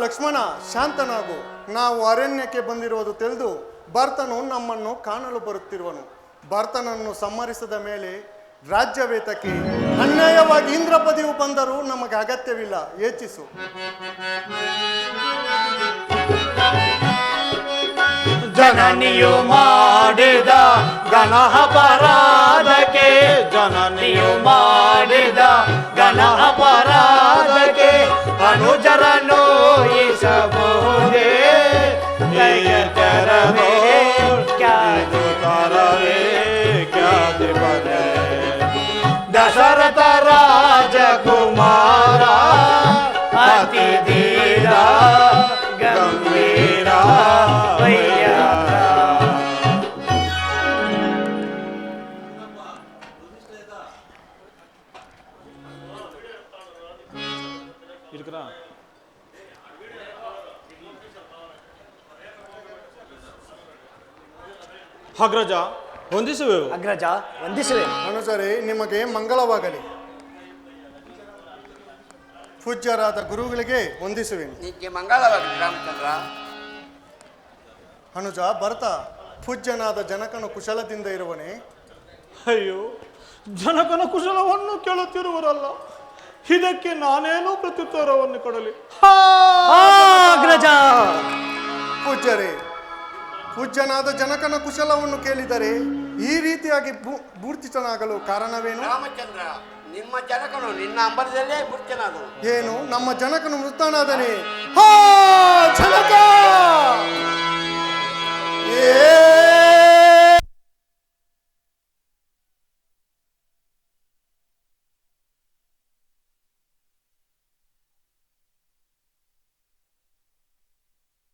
ಲಕ್ಷ್ಮಣ, ಶಾಂತನಾಗು. ನಾವು ಅರಣ್ಯಕ್ಕೆ ಬಂದಿರುವುದು ತಿಳಿದು ಭರ್ತನು ನಮ್ಮನ್ನು ಕಾಣಲು ಬರುತ್ತಿರುವನು. ಭರ್ತನನ್ನು ಸಂಹರಿಸಿದ ಮೇಲೆ ರಾಜ್ಯವೇತಕ್ಕೆ ಅನ್ಯಾಯವಾಗಿ ಇಂದ್ರ ಪದವಿಯು ಬಂದರೂ ನಮಗೆ ಅಗತ್ಯವಿಲ್ಲ. ಯೋಚಿಸು. ಜನನಿಯು ಮಾಡಿದ ಘನ ಅಪರಾಧಕ್ಕೆ, ಜನನಿಯು ಮಾಡಿದ ಘನ ಅಪರಾಧಕ್ಕೆ ಅನುಜರನು ಈಸಬಹುದೇ? ತರವೇ ಕ್ಯಾದು ತರವೇ ಕ್ಯಾದಿಪದೆ ದಶರಥ ರಾಜಕುಮಾರ ಅತಿ ಧೀರ ಗಂಭೀರ ಅಗ್ರಜ ವಂದಿಸುವೆವು. ಅಗ್ರಜ ವಂದಿಸುವೆ. ಅನುಸರಿ, ನಿಮಗೆ ಮಂಗಳವಾಗಲಿ. ಪೂಜ್ಯರಾದ ಗುರುಗಳಿಗೆ ವಂದಿಸುವೆನು. ನಿಮಗೆ ಮಂಗಳವಾಗಲಿ ರಾಮಚಂದ್ರ. ಅನುಜ, ಭರತ ಪೂಜ್ಯನಾದ ಜನಕನು ಕುಶಲದಿಂದ ಇರುವನೇ? ಅಯ್ಯೋ, ಜನಕನ ಕುಶಲವನ್ನು ಕೇಳುತ್ತಿರುವರಲ್ಲ, ಇದಕ್ಕೆ ನಾನೇನೋ ಪ್ರತ್ಯುತ್ತರವನ್ನು ಕೊಡಲಿ? ಅಗ್ರಜ. ಪೂಜ್ಯರೇ, ಪೂಜ್ಯನಾದ ಜನಕನ ಕುಶಲವನ್ನು ಕೇಳಿದರೆ ಈ ರೀತಿಯಾಗಿ ಮೂರ್ಛಿತನಾಗಲು ಕಾರಣವೇನು? ರಾಮಚಂದ್ರ, ನಿಮ್ಮ ಜನಕನು ನಿನ್ನ ಅಂಬರದಲ್ಲೇ ಮೂರ್ಛನಾದನು. ಏನು, ನಮ್ಮ ಜನಕನು ಮೃತನಾದನೇ? ಜನಕ!